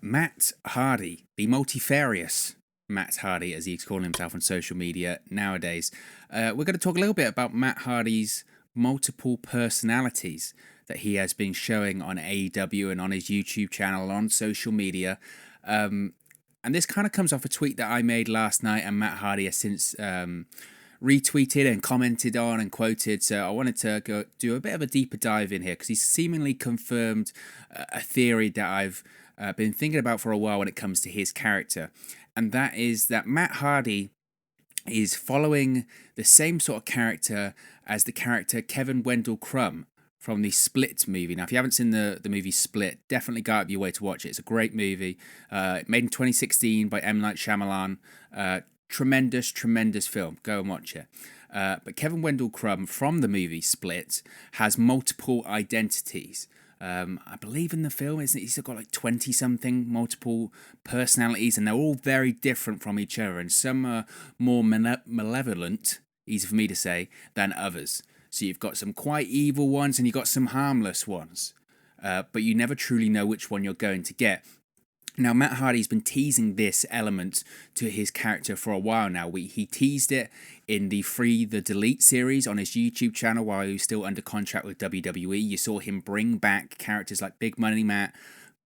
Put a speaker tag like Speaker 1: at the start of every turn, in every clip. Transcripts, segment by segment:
Speaker 1: Matt Hardy, the multifarious Matt Hardy, as he's calling himself on social media nowadays. We're going to talk a little bit about Matt Hardy's multiple personalities that he has been showing on AEW and on his YouTube channel, on social media. And this kind of comes off a tweet that I made last night, and Matt Hardy has since retweeted and commented on and quoted. So I wanted to go do a bit of a deeper dive in here because he's seemingly confirmed a theory that I've been thinking about for a while when it comes to his character. And that is that Matt Hardy is following the same sort of character as the character Kevin Wendell Crumb from the Split movie. Now, if you haven't seen the movie Split, definitely go out of your way to watch it. It's a great movie. Made in 2016 by M. Night Shyamalan. Tremendous film. Go and watch it. But Kevin Wendell Crumb from the movie Split has multiple identities. I believe in the film, he's got like 20-something multiple personalities, and they're all very different from each other, and some are more malevolent, easy for me to say, than others. So you've got some quite evil ones and you've got some harmless ones, but you never truly know which one you're going to get. Now, Matt Hardy's been teasing this element to his character for a while now. He teased it in the Free the Delete series on his YouTube channel while he was still under contract with WWE. You saw him bring back characters like Big Money Matt,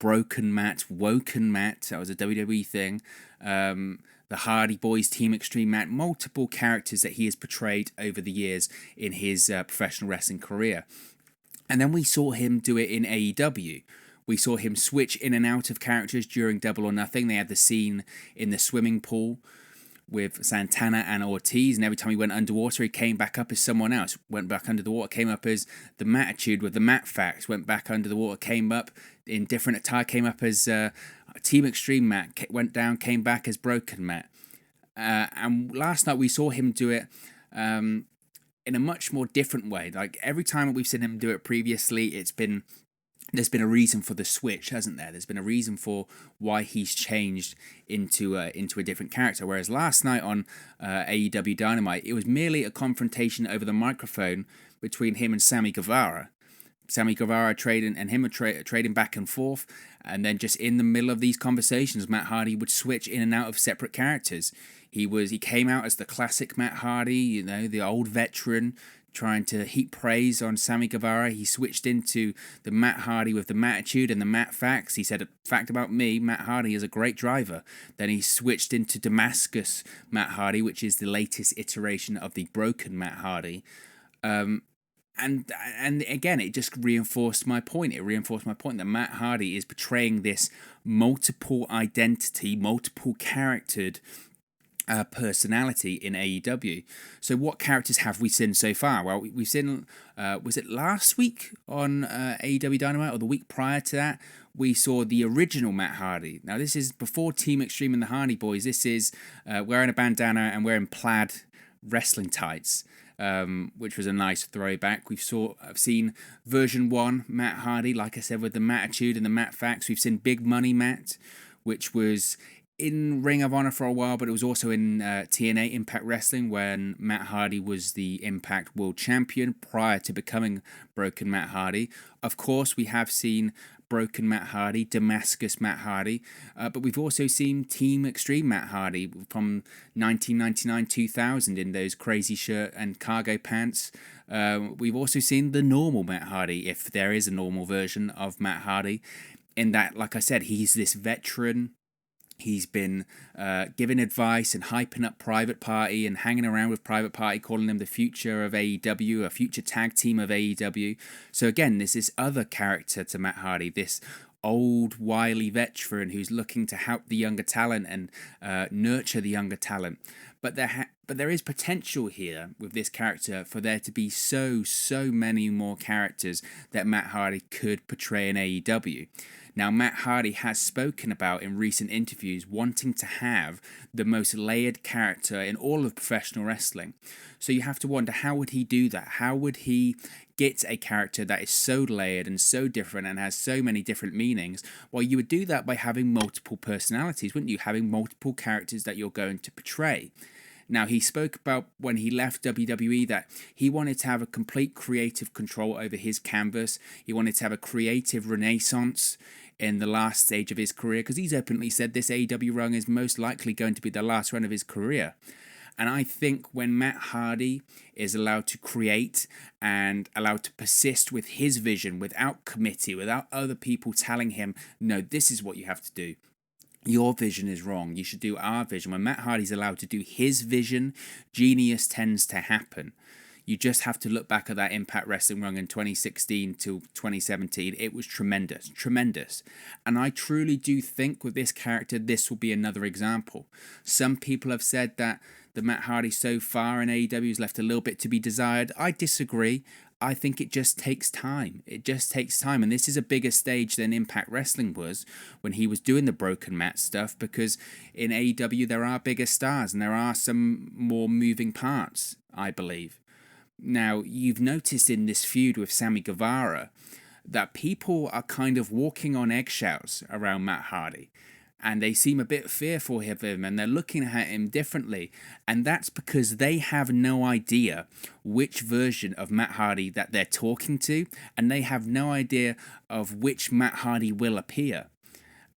Speaker 1: Broken Matt, Woken Matt. That was a WWE thing. The Hardy Boys, Team Extreme Matt. Multiple characters that he has portrayed over the years in his professional wrestling career. And then we saw him do it in AEW. We saw him switch in and out of characters during Double or Nothing. They had the scene in the swimming pool with Santana and Ortiz, and every time he went underwater, he came back up as someone else. Went back under the water, came up as the Mattitude with the Matt Facts. Went back under the water, came up in different attire, came up as Team Extreme Matt. Went down, came back as Broken Matt. And last night we saw him do it in a much more different way. Like every time we've seen him do it previously, there's been a reason for the switch, hasn't there? There's been a reason for why he's changed into a different character. Whereas last night on AEW Dynamite, it was merely a confrontation over the microphone between him and Sammy Guevara. Sammy Guevara trading back and forth, and then just in the middle of these conversations, Matt Hardy would switch in and out of separate characters. He came out as the classic Matt Hardy, the old veteran, trying to heap praise on Sammy Guevara. He switched into the Matt Hardy with the Mattitude and the Matt Facts. He said, a fact about me, Matt Hardy is a great driver. Then he switched into Damascus Matt Hardy, which is the latest iteration of the broken Matt Hardy. And again, it just reinforced my point. It reinforced my point that Matt Hardy is portraying this multiple identity, multiple charactered personality in AEW. So what characters have we seen so far? Well, we've seen, was it last week on AEW Dynamite or the week prior to that? We saw the original Matt Hardy. Now this is before Team Extreme and the Hardy Boys. This is wearing a bandana and wearing plaid wrestling tights. Which was a nice throwback. I've seen version 1 Matt Hardy, like I said, with the Mattitude and the Matt Facts. We've seen Big Money Matt, which was in Ring of Honor for a while, but it was also in TNA Impact Wrestling when Matt Hardy was the Impact World Champion prior to becoming Broken Matt Hardy. Of course, we have seen Broken Matt Hardy, Damascus Matt Hardy, but we've also seen Team Extreme Matt Hardy from 1999-2000 in those crazy shirt and cargo pants. We've also seen the normal Matt Hardy, if there is a normal version of Matt Hardy, in that, like I said, he's this veteran. He's been giving advice and hyping up Private Party and hanging around with Private Party, calling them the future of AEW, a future tag team of AEW. So again, there's this other character to Matt Hardy, this old, wily veteran who's looking to help the younger talent and nurture the younger talent. But there is potential here with this character for there to be so many more characters that Matt Hardy could portray in AEW. Now, Matt Hardy has spoken about in recent interviews wanting to have the most layered character in all of professional wrestling. So you have to wonder, how would he do that? How would he get a character that is so layered and so different and has so many different meanings? Well, you would do that by having multiple personalities, wouldn't you? Having multiple characters that you're going to portray. Now, he spoke about when he left WWE that he wanted to have a complete creative control over his canvas. He wanted to have a creative renaissance in the last stage of his career, because he's openly said this AEW run is most likely going to be the last run of his career. And I think when Matt Hardy is allowed to create and allowed to persist with his vision without committee, without other people telling him, no, this is what you have to do, your vision is wrong, you should do our vision. When Matt Hardy's allowed to do his vision, genius tends to happen. You just have to look back at that Impact Wrestling run in 2016 to 2017. It was tremendous, tremendous. And I truly do think with this character, this will be another example. Some people have said that the Matt Hardy so far in AEW has left a little bit to be desired. I disagree. I think it just takes time. It just takes time. And this is a bigger stage than Impact Wrestling was when he was doing the broken mat stuff, because in AEW there are bigger stars and there are some more moving parts, I believe. Now, you've noticed in this feud with Sammy Guevara that people are kind of walking on eggshells around Matt Hardy. And they seem a bit fearful of him, and they're looking at him differently. And that's because they have no idea which version of Matt Hardy that they're talking to, and they have no idea of which Matt Hardy will appear.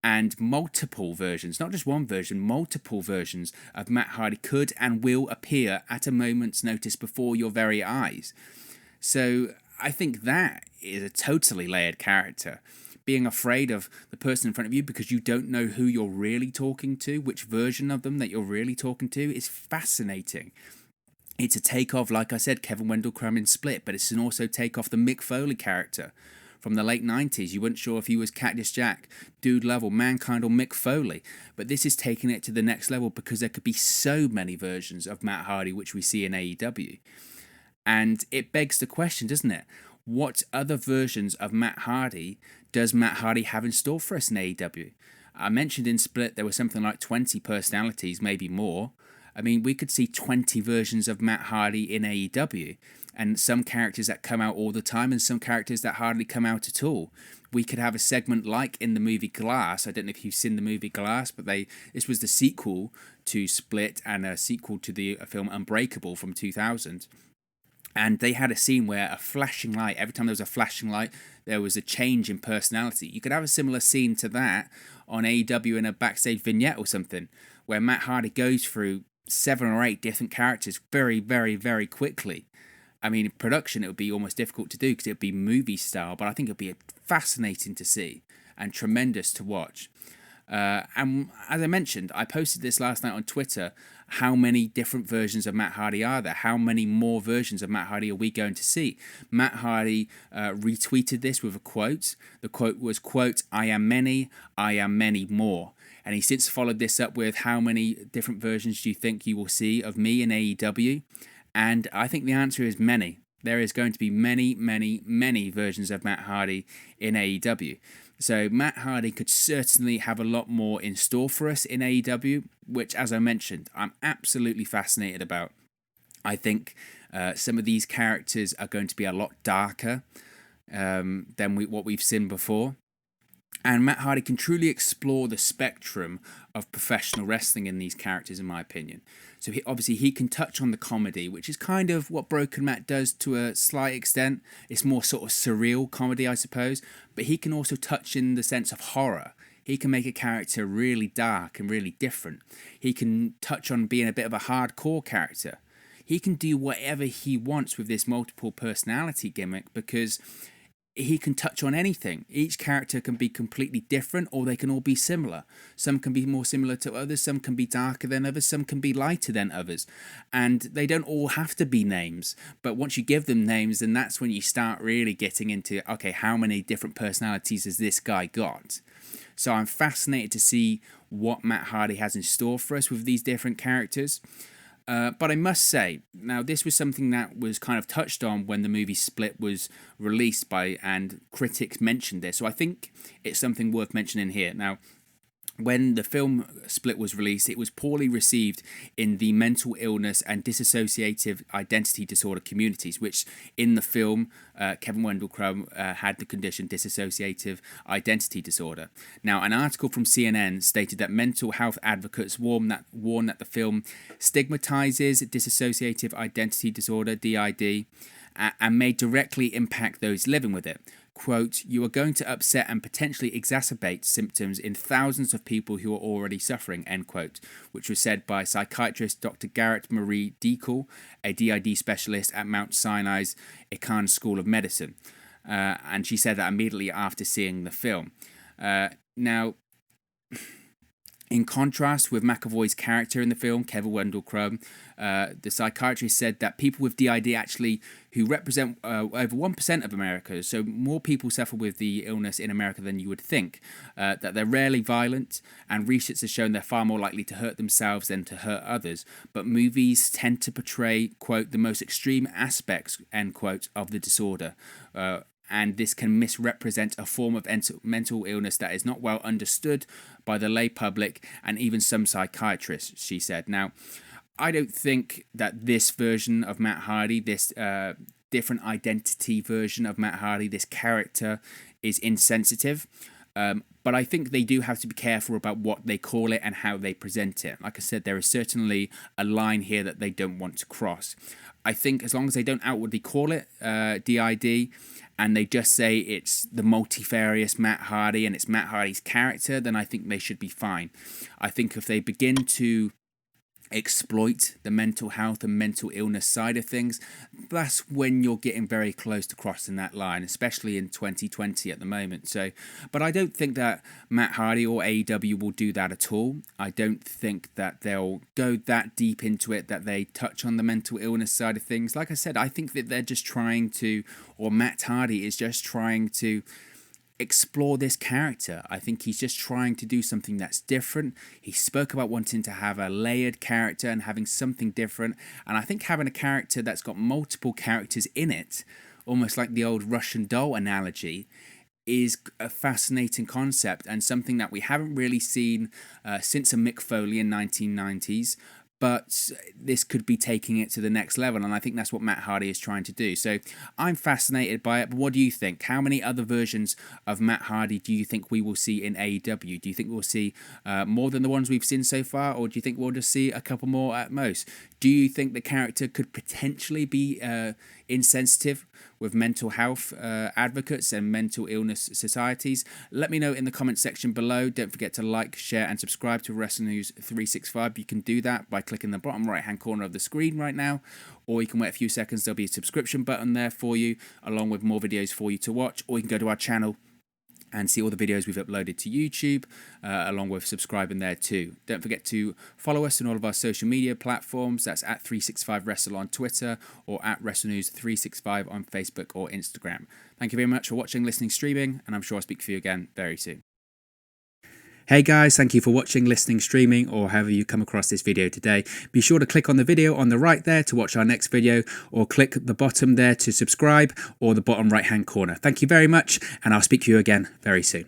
Speaker 1: And multiple versions, not just one version, multiple versions of Matt Hardy could and will appear at a moment's notice before your very eyes. So I think that is a totally layered character. Being afraid of the person in front of you because you don't know who you're really talking to, which version of them that you're really talking to, is fascinating. It's a takeoff, like I said, Kevin Wendell Crumb in Split, but it's an also takeoff the Mick Foley character from the late 90s. You weren't sure if he was Cactus Jack, Dude Level, Mankind, or Mick Foley. But this is taking it to the next level because there could be so many versions of Matt Hardy which we see in AEW. And it begs the question, doesn't it? What other versions of Matt Hardy does Matt Hardy have in store for us in AEW? I mentioned in Split there were something like 20 personalities, maybe more. I mean, we could see 20 versions of Matt Hardy in AEW, and some characters that come out all the time and some characters that hardly come out at all. We could have a segment like in the movie Glass. I don't know if you've seen the movie Glass, but this was the sequel to Split and a sequel to the film Unbreakable from 2000. And they had a scene where a flashing light, every time there was a flashing light, there was a change in personality. You could have a similar scene to that on AEW in a backstage vignette or something, where Matt Hardy goes through 7 or 8 different characters very, very, very quickly. I mean, in production, it would be almost difficult to do because it would be movie style, but I think it would be fascinating to see and tremendous to watch. And as I mentioned, I posted this last night on Twitter. How many different versions of Matt Hardy are there? How many more versions of Matt Hardy are we going to see? Matt Hardy retweeted this with a quote. The quote was, quote, I am many more. And he since followed this up with, how many different versions do you think you will see of me in AEW? And I think the answer is many. There is going to be many, many, many versions of Matt Hardy in AEW. So Matt Hardy could certainly have a lot more in store for us in AEW, which, as I mentioned, I'm absolutely fascinated about. I think some of these characters are going to be a lot darker than what we've seen before. And Matt Hardy can truly explore the spectrum of professional wrestling in these characters, in my opinion. So he can touch on the comedy, which is kind of what Broken Matt does to a slight extent. It's more sort of surreal comedy, I suppose. But he can also touch in the sense of horror. He can make a character really dark and really different. He can touch on being a bit of a hardcore character. He can do whatever he wants with this multiple personality gimmick because he can touch on anything. Each character can be completely different, or they can all be similar. Some can be more similar to others, some can be darker than others, some can be lighter than others. And they don't all have to be names. But once you give them names, then that's when you start really getting into, okay, how many different personalities has this guy got? So I'm fascinated to see what Matt Hardy has in store for us with these different characters. But I must say, now this was something that was kind of touched on when the movie Split was released and critics mentioned this. So I think it's something worth mentioning here. Now, when the film Split was released, it was poorly received in the mental illness and dissociative identity disorder communities, which in the film, Kevin Wendell Crumb had the condition dissociative identity disorder. Now, an article from CNN stated that mental health advocates warn that the film stigmatizes dissociative identity disorder, DID, and may directly impact those living with it. quote, "You are going to upset and potentially exacerbate symptoms in thousands of people who are already suffering," end quote, which was said by psychiatrist Dr. Garrett Marie Deacle, a DID specialist at Mount Sinai's Icahn School of Medicine. And she said that immediately after seeing the film. Now, in contrast with McAvoy's character in the film, Kevin Wendell Crumb, the psychiatrist said that people with DID actually, who represent over 1% of America, so more people suffer with the illness in America than you would think, that they're rarely violent, and research has shown they're far more likely to hurt themselves than to hurt others. But movies tend to portray, quote, "the most extreme aspects," end quote, of the disorder. And this can misrepresent a form of mental illness that is not well understood by the lay public and even some psychiatrists, she said. Now, I don't think that this version of Matt Hardy, this different identity version of Matt Hardy, this character, is insensitive. But I think they do have to be careful about what they call it and how they present it. Like I said, there is certainly a line here that they don't want to cross. I think as long as they don't outwardly call it DID, and they just say it's the multifarious Matt Hardy and it's Matt Hardy's character, then I think they should be fine. I think if they begin to exploit the mental health and mental illness side of things, that's when you're getting very close to crossing that line, especially in 2020 at the moment. So, but I don't think that Matt Hardy or AEW will do that at all. I don't think that they'll go that deep into it, that they touch on the mental illness side of things. Like I said, I think that they're just trying to, or Matt Hardy is just trying to explore this character. I think he's just trying to do something that's different. He spoke about wanting to have a layered character and having something different, and I think having a character that's got multiple characters in it, almost like the old Russian doll analogy, is a fascinating concept and something that we haven't really seen since a Mick Foley in 1990s. But this could be taking it to the next level, and I think that's what Matt Hardy is trying to do. So I'm fascinated by it, but what do you think? How many other versions of Matt Hardy do you think we will see in AEW? Do you think we'll see more than the ones we've seen so far, or do you think we'll just see a couple more at most? Do you think the character could potentially be insensitive with mental health advocates and mental illness societies? Let me know in the comment section below. Don't forget to like, share, and subscribe to Wrestling News 365. You can do that by clicking the bottom right-hand corner of the screen right now, or you can wait a few seconds. There'll be a subscription button there for you, along with more videos for you to watch, or you can go to our channel and see all the videos we've uploaded to YouTube, along with subscribing there too. Don't forget to follow us on all of our social media platforms. That's at 365Wrestle on Twitter, or at WrestleNews365 on Facebook or Instagram. Thank you very much for watching, listening, streaming, and I'm sure I'll speak for you again very soon. Hey guys, thank you for watching, listening, streaming, or however you come across this video today. Be sure to click on the video on the right there to watch our next video, or click the bottom there to subscribe, or the bottom right hand corner. Thank you very much, and I'll speak to you again very soon.